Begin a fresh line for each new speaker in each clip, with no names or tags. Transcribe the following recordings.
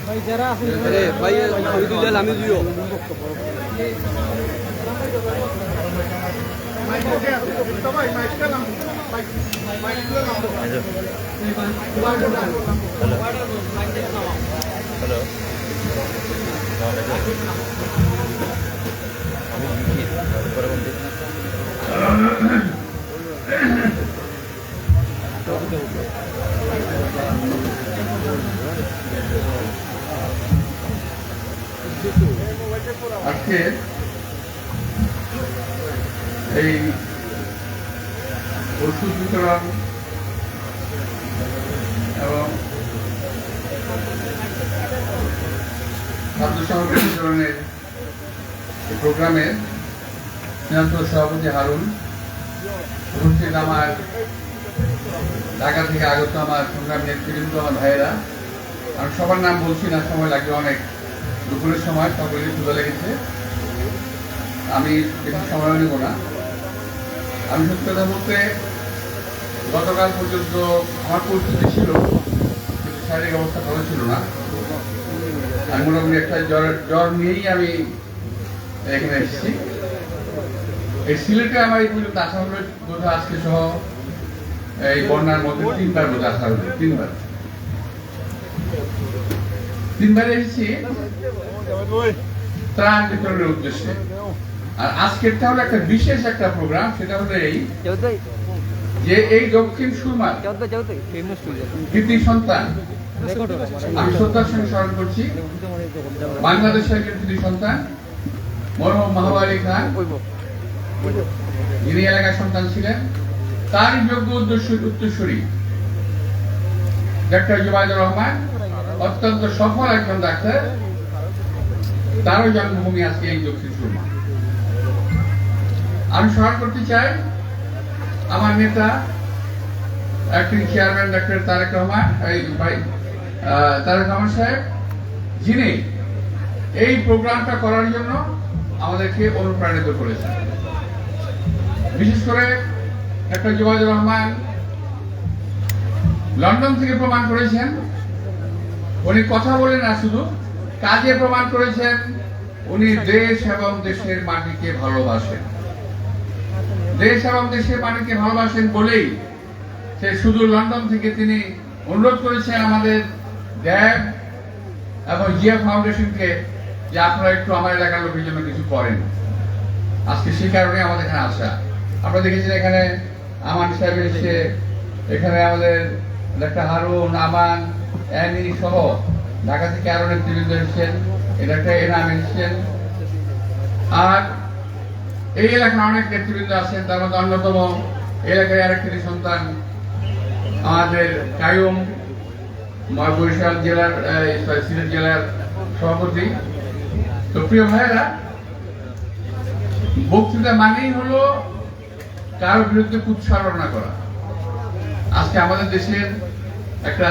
ভাই যারা আছে ভাই ছবি তুলে আমি দিও
হ্যালো
আজকে এই ওষুধ বিতরণ এবং খাদ্য সামগ্রী বিতরণের প্রোগ্রামের নিয়ন্ত্রণ সভাপতি হারুন, উপস্থিত আমার ঢাকা থেকে আগত আমার সংগ্রাম নেতৃবৃন্দ, আমার ভাইয়েরা, আমি সবার নাম বলছি না, সময় লাগবে অনেক, দুপুরের সময় সকলেই ক্ষুধা লেগেছে, আমি বেশি সময় নেব না। আমি সত্যি কথা বলতে গতকাল পর্যন্ত আমার পরিস্থিতি ছিল, কিন্তু শারীরিক অবস্থা ভালো ছিল না। আমি মোটামুটি একটা জ্বর নিয়েই আমি এখানে এসেছি। এই সিলেটে আমার এই পর্যন্ত আসা হলো বোধহয় আজকে সহ এই বন্যার মধ্যে তিনবার বোধহয় আসা হলো, তিনবার এসেছি ত্রাণ বিতরণের উদ্দেশ্যে। আর আজকেরটা হলো একটা বিশেষ একটা প্রোগ্রাম, সেটা হলো এই যে এই দক্ষিণ সুরমার কৃতি সন্তান আমি শ্রদ্ধার সঙ্গে স্মরণ করছি, বাংলাদেশের কৃতি সন্তান মরহুম মাহবুব আলী খান, যিনি এলাকার সন্তান ছিলেন, তারই যোগ্য উত্তরসূরি ডাক্তার জুবাইদুর রহমান, অত্যন্ত সফল একজন ডাক্তার, তারও জন্মভূমি আজকে এই দক্ষিণ সুরমা। আমি স্মরণ করতে চাই আমার নেতা acting chairman doctor Tarek Rahman সাহেব, যিনি এই প্রোগ্রামটা করার জন্য আমাদেরকে অনুপ্রাণিত করেছেন। বিশেষ করে ডাক্তার জুবাইদুর রহমান লন্ডন থেকে প্রমাণ করেছেন, উনি কথা বলে না, শুধু কাজে প্রমাণ করেছেন উনি দেশ এবং দেশের মাটিকে ভালোবাসেন। দেশ এবং দেশের মাটিকে ভালোবাসেন বলেই সে শুধু লন্ডন থেকে তিনি অনুরোধ করেছেন আমাদের ড্যাব এবং জিয়া ফাউন্ডেশনকে যে আপনারা একটু আমার এলাকার লোকের জন্য কিছু করেন। আজকে সেই কারণে আমাদের এখানে আসা। আপনারা দেখেছেন এখানে আমান সাহেব এসে, এখানে আমাদের ডাক্তার হারুন, আমান, অ্যানি সহ ঢাকা থেকে আরো নেতৃবৃন্দ এসেছেন, ডাক্তার এনাম এসেছেন, আর এই এলাকার অনেক নেতৃবৃন্দ আছেন। তার মধ্যে অন্যতম এলাকায় আরেকটি সন্তান আমাদের কায়ুম, বরিশাল জেলার সিলেট জেলার সভাপতি। তো প্রিয় ভাইয়েরা, বক্তৃতা মানেই হলো কারো বিরুদ্ধে কুৎসারণা করা। আজকে আমাদের দেশের একটা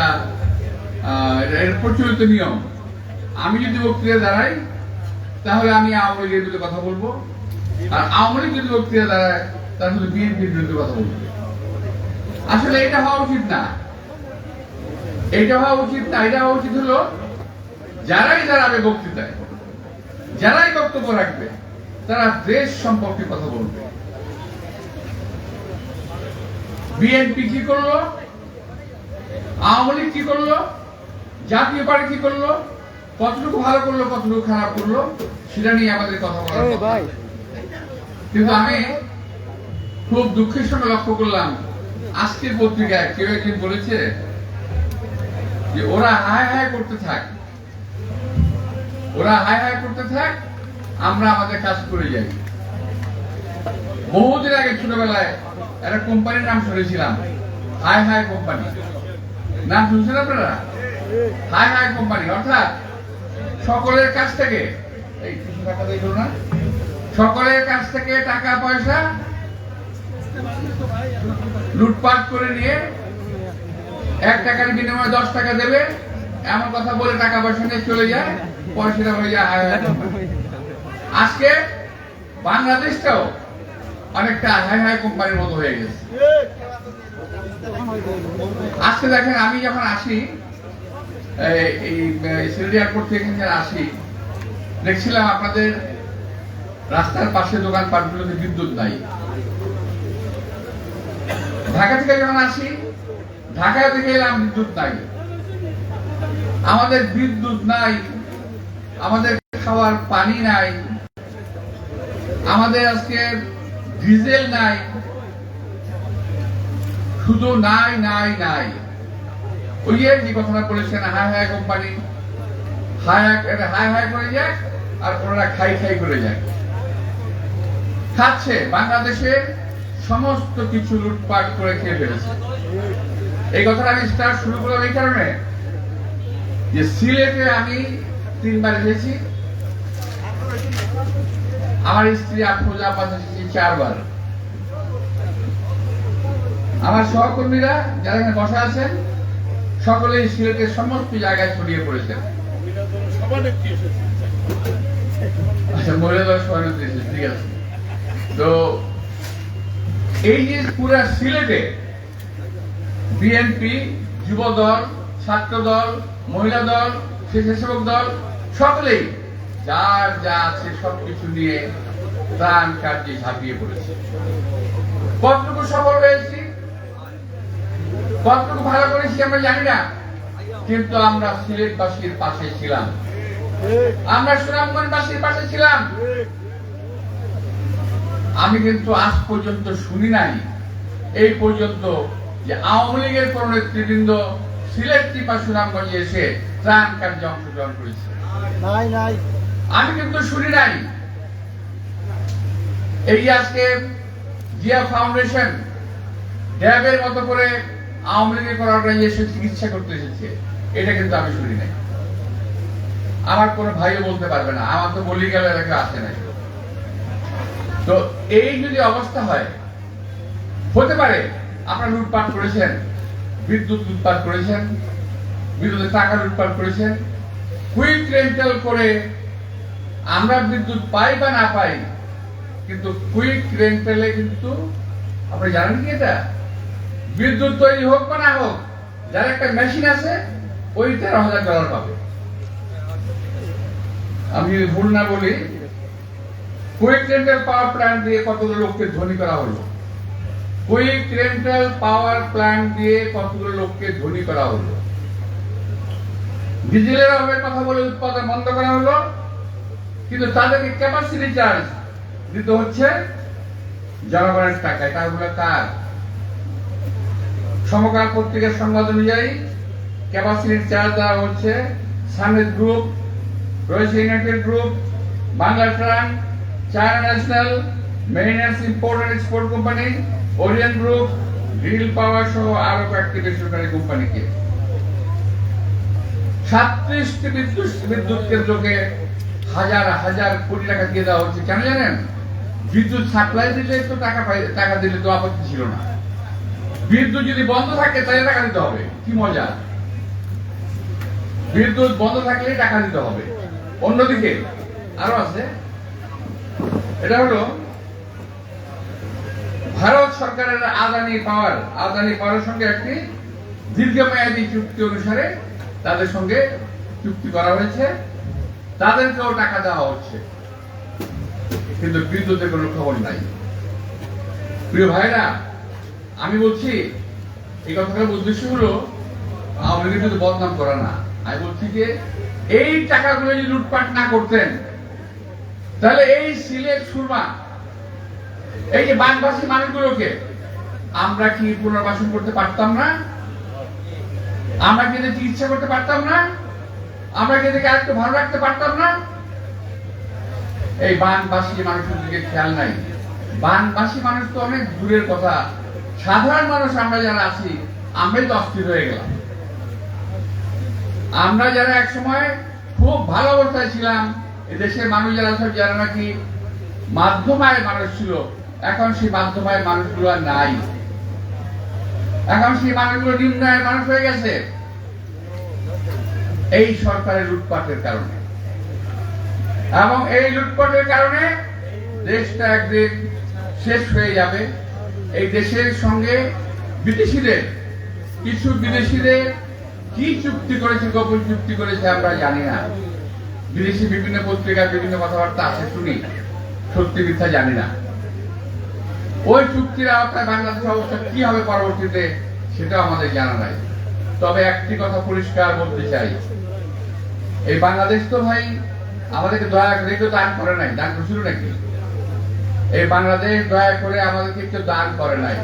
প্রচলিত নিয়ম, আমি যদি বক্তৃতা দাঁড়াই তাহলে আমি আওয়ামী লীগের বিরুদ্ধে কথা বলবো, আর আওয়ামী লীগ যদি বক্তৃতা দাঁড়ায় তাহলে শুধু বিএনপির বিরুদ্ধে কথা বলবো। আসলে এটা হওয়া উচিত না, এটা হওয়া উচিত না। এটা হওয়া উচিত হলো যারাই দাঁড়াবে বক্তৃতায়, যারাই বক্তব্য রাখবে, তারা দেশ সম্পর্কে কথা বলবে। বিএনপি কি করলো, আওয়ামী লীগ কি করলো, জাতীয় পার্টি কি করলো, কতটুকু ভালো করলো, কতটুকু খারাপ করলো, সেটা নিয়ে আমাদের কথা বলা। কিন্তু আমি খুব দুঃখের সঙ্গে লক্ষ্য করলাম আজকের পত্রিকায় কেউ একদিন বলেছে যে ওরা হায় হায় করতে থাক, ওরা হায় হায় করতে থাক, আমরা আমাদের কাজ করে যাই। বহুদিন আগে ছোটবেলায় একটা কোম্পানির নাম শুনেছিলাম, হায় হায় কোম্পানি। নাম শুনছেন আপনারা? হায় হায় কোম্পানি, অর্থাৎ সকলের কাছ থেকে এই কিছু টাকা দিল না, সকলের কাছ থেকে টাকা পয়সা লুটপাট করে নিয়ে 1 টাকার বিনিময়ে 10 টাকা দেবে এমন কথা বলে টাকা পয়সা নিয়ে চলে যায়, পয়সাটা হয়ে যায় হায় হায় কোম্পানি। আজকে বাংলাদেশটাও অনেকটা হাই হাই কোম্পানির মতো হয়ে গেছে। আজকে দেখেন, আমি যখন আসি এই সিলেট এয়ারপোর্ট থেকে এখানে আসি, দেখছিলাম আপনাদের রাস্তার পাশে দোকানপাটগুলোতে বিদ্যুৎ নাই। ঢাকা থেকে যখন আসি, ঢাকায় থেকে এলাম বিদ্যুৎ নাই। আমাদের বিদ্যুৎ নাই, আমাদের খাওয়ার পানি নাই, আমাদের আজকে ডিজেল নাই, শুধু নাই নাই নাই। ওই যে কথাটা বলেছেন, high high company, high high করে যায় আর ওনারা খাই খাই করে যায়, খাচ্ছে। বাংলাদেশের সমস্ত কিছু লুটপাট করে খেয়ে ফেলেছে। এই কথাটা আমি স্টার্ট শুরু করলাম এই কারণে যে সিলেটে আমি 3 বার এসেছি, আমার স্ত্রী আফরোজা আব্বাস এসেছি 4 বার। আমার সহকর্মীরা যারা এখানে বসা আছেন সকলেই সিলেটের সমস্ত জায়গায় ছড়িয়ে পড়েছেন। আচ্ছা, মহিলাদের সভানেত্রী এসেছে, ঠিক আছে। তো এই যে পুরা সিলেটে বিএনপি, যুব দল, ছাত্র দল, মহিলা দল, স্বেচ্ছাসেবক দল সকলেই যার যা আছে সবকিছু নিয়ে ত্রাণ কার্যে ঝাঁপিয়ে পড়েছে। কতটুকু সফল হয়েছি, কতটুকু ভালো করেছি আমরা জানি না, কিন্তু আমরা সিলেটবাসীর পাশে ছিলাম, আমরা সুনামগঞ্জবাসীর পাশে ছিলাম। আমি কিন্তু আজ পর্যন্ত শুনি নাই এই পর্যন্ত যে আওয়ামী লীগের কোন নেতৃবৃন্দ সিলেট কিংবা সুনামগঞ্জে এসে ত্রাণ কার্যে অংশগ্রহণ করেছে, আমি কিন্তু শুনি নাই। এই আজকে জিয়া ফাউন্ডেশন ড্যাবের মতো করে আওয়ামী লীগের কোন অর্গানাইজেশন চিকিৎসা করতে এসেছে, এটা কিন্তু আমি শুনি নাই। আমার কোন ভাইও বলতে পারবে না, আমার তো বলি গেলে এলাকা আসে নাই। তো এই যদি অবস্থা হয়, হতে পারে আপনারা লুটপাট করেছেন, বিদ্যুৎ লুটপাট করেছেন, বিদ্যুতের টাকা লুটপাট করেছেন, কুইক রেন্টাল করে আমরা বিদ্যুৎ পাই বা না পাই, কিন্তু কুইক রেন্টালে কিন্তু আপনি জানেন কি এটা বিদ্যুৎ তৈরি হোক বা না হোক, যার একটা মেশিন আছে ওই $13,000 পাবে। আমি যদি ভুল না বলি, কুইক রেন্টাল পাওয়ার প্ল্যান্ট দিয়ে কতগুলো লোককে ধনী করা হলো, কুইক রেন্টাল পাওয়ার প্ল্যান্ট দিয়ে কতগুলো লোককে ধনী করা হলো। ডিজেলের অভাবের কথা বলে উৎপাদন বন্ধ করা হলো, কিন্তু তাদেরকে ক্যাপাসিটি চার্জ দিতে হচ্ছে জনগণের টাকায়। টাকাগুলো কার? সমকাল পত্রিকার সংবাদ অনুযায়ী ক্যাপাসিটি চার্জ দেওয়া হচ্ছে সামিট গ্রুপ, রয়েছে ইউনাইটেড গ্রুপ, বাংলা ট্রান, China national, mariners import and export company, orient group, গ্রিল পাওয়ার সহ আরো কয়েকটি বেসরকারি কোম্পানিকে। 37টি বিদ্যুৎ কেন্দ্রকে হাজার হাজার কোটি টাকা দিয়ে দেওয়া হচ্ছে। কেন জানেন? বিদ্যুৎ সাপ্লাই দিলে তো টাকা দিলে তো আপত্তি ছিল না, বিদ্যুৎ যদি বন্ধ থাকে তাহলে টাকা দিতে হবে। কি মজা, বিদ্যুৎ বন্ধ থাকলে টাকা দিতে হবে। অন্যদিকে আরো আছে, এটা হলো ভারত সরকারের আদানি পাওয়ারের সঙ্গে একটি দীর্ঘমেয়াদী চুক্তি অনুসারে তাদের সঙ্গে চুক্তি করা হয়েছে, তাদেরকেও টাকা দেওয়া হচ্ছে, কিন্তু বিদ্যুতের কোনো খবর নাই। প্রিয় ভাইরা, আমি বলছি এই কথাটার উদ্দেশ্য হলো আওয়ামী লীগের বিরুদ্ধে বদনাম করা না। আমি বলছি যে এই টাকাগুলো যদি লুটপাট না করতেন তাহলে এই সিলেট সুরমা, এই যে বানবাসী মানুষগুলোকে আমরা কি পুনর্বাসন করতে পারতাম না? আমরা কি এদের চিকিৎসা করতে পারতাম না? আমরা কি এদেরকে আরেকটু ভালো রাখতে পারতাম না? এই বানবাসী মানুষের দিকে খেয়াল নাই। বানবাসী মানুষ তো অনেক দূরের কথা, সাধারণ মানুষ আমরা যারা আছি আমরাই তো অস্থির হয়ে গেলাম। আমরা যারা এক সময় খুব ভালো অবস্থায় ছিলাম, এদেশের মানুষ যারা সব যারা নাকি মাধ্যম আয়ের মানুষ ছিল, এখন সেই মাধ্যম আয়ের মানুষগুলো আর নাই। এখন সেই মানুষগুলো নিম্ন আয়ের মানুষ হয়ে গেছে এই সরকারের লুটপাটের কারণে। এবং এই লুটপাটের কারণে দেশটা একদিন শেষ হয়ে যাবে। এই দেশের সঙ্গে কিছু বিদেশিদের কি চুক্তি করেছে, গোপন চুক্তি করেছে আমরা জানি না। বিদেশি বিভিন্ন পত্রিকায় বিভিন্ন কথাবার্তা আসে শুনি, সত্যি মিথ্যা জানি না। ওই চুক্তির আওতায় বাংলাদেশের অবস্থা কি হবে পরবর্তীতে সেটা আমাদের জানা নাই। তবে একটি কথা পরিষ্কার বলতে চাই, এই বাংলাদেশ তো ভাই আমাদেরকে দয়া করে কেউ দান করে নাই। দান করছিল নাকি? এই বাংলাদেশ দয়া করে আমাদেরকে কেউ দান করে নাই।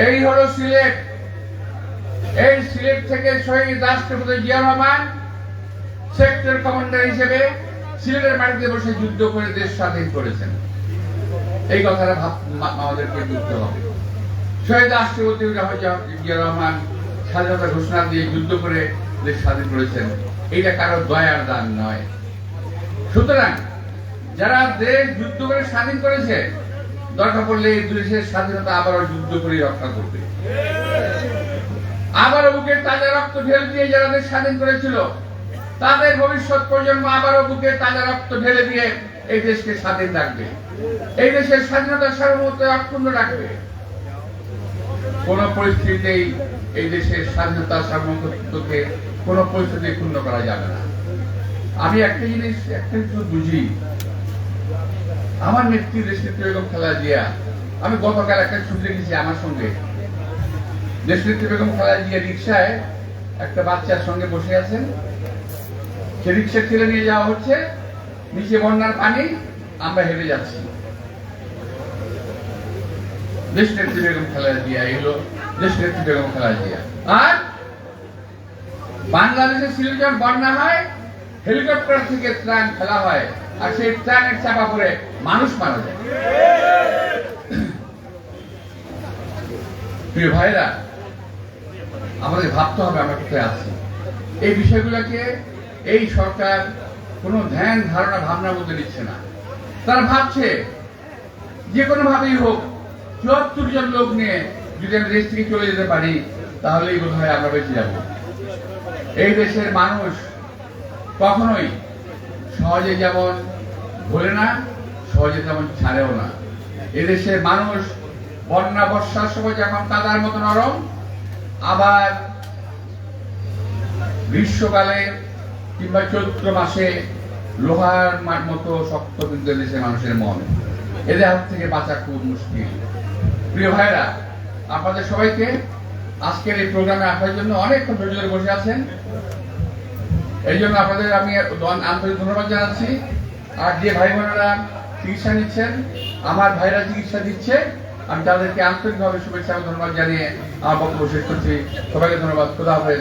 এই হলো সিলেট। এই সিলেট থেকে শহীদ রাষ্ট্রপতি জিয়া রহমান সেক্টর কমান্ডার হিসেবে সিলেটের মাটিতে বসে যুদ্ধ করে দেশ স্বাধীন করেছেন। এই কথাটা আমাদেরকে বুঝতে হবে। শহীদ রাষ্ট্রপতি জিয়া রহমান স্বাধীনতা ঘোষণা দিয়ে যুদ্ধ করে দেশ স্বাধীন করেছেন। এইটা কারো দয়ার দান নয়। সুতরাং যারা দেশ যুদ্ধ করে স্বাধীন করেছে, দরকার পড়লে এই দেশের স্বাধীনতা আবারও যুদ্ধ করে রক্ষা করবে। আবারও বুকের তাজা রক্ত ঢেলে দিয়ে যারা দেশ স্বাধীন করেছিল, তাদের ভবিষ্যৎ প্রজন্ম আবারও বুকের তাজা রক্ত ঢেলে দিয়ে এই দেশকে স্বাধীন রাখবে, এই দেশের স্বাধীনতা সার্বভৌমত্ব অক্ষুণ্ণ রাখবে। কোন পরিস্থিতিতেই এই দেশের স্বাধীনতা সার্বভৌমত্বকে কোন পরিস্থিতি ক্ষুণ্ণ করা যাবে না। আমি একটা জিনিস বুঝি, আমার নেত্রী দেশনেত্রী বেগম খালেদা জিয়া, আমি গতকাল একটা ছবি দেখেছি আমার সঙ্গে। দেশনেত্রী বেগম খালেদা জিয়া রিক্সায় একটা বাচ্চার সঙ্গে বসে আছেন। সে রিক্সা ঠেলে নিয়ে যাওয়া হচ্ছে, নিচে বন্যার পানি, আমরা হেঁটে যাচ্ছি। দেশনেত্রী বেগম খালেদা জিয়া, এগুলো দেশনেত্রী বেগম খালেদা জিয়া। আর বাংলাদেশে সিলেটে যখন বন্যা হয়, হেলিকপ্টার থেকে ত্রাণ ফেলা হয়, আর সেই ত্রাণের চাপা পড়ে মানুষ মারা যায়। প্রিয় ভাইরা, আমাদের ভাবতে হবে আমরা কোথায় আছি। এই বিষয়গুলোকে এই সরকার কোনো ধ্যান ধারণা ভাবনার মধ্যে নিচ্ছে না। তারা ভাবছে যে কোনো ভাবেই হোক ৭৪ জন লোক নিয়ে যদি আমি দেশ থেকে চলে যেতে পারি, তাহলেই বোধ হয় আমরা বেঁচে যাব। এই দেশের মানুষ কখনোই সহজে যেমন ভোলে না, সহজে তেমন ছাড়েও না। এদেশের মানুষ বন্যা বর্ষার সময় যখন কাদার মতো নরম, আবার গ্রীষ্মকালে কিংবা চৈত্র মাসে লোহার মতো শক্ত। কিন্তু এদেশের মানুষের মন, এদের হাত থেকে বাঁচা খুব মুশকিল। প্রিয় ভাইরা, আপনাদের সবাইকে আজকের এই প্রোগ্রামে আসার জন্য অনেকক্ষণ ধৈর্য ধরে বসে আছেন, এই জন্য আপনাদের আমি আন্তরিক ধন্যবাদ জানাচ্ছি। আর যে ভাই বোনেরা চিকিৎসা নিচ্ছেন, আমার ভাইরা চিকিৎসা দিচ্ছে, আমি তাদেরকে আন্তরিকভাবে শুভেচ্ছা এবং ধন্যবাদ জানিয়ে আমার বক্তব্য শেষ করছি। সবাইকে ধন্যবাদ। খোদা হাফেজ।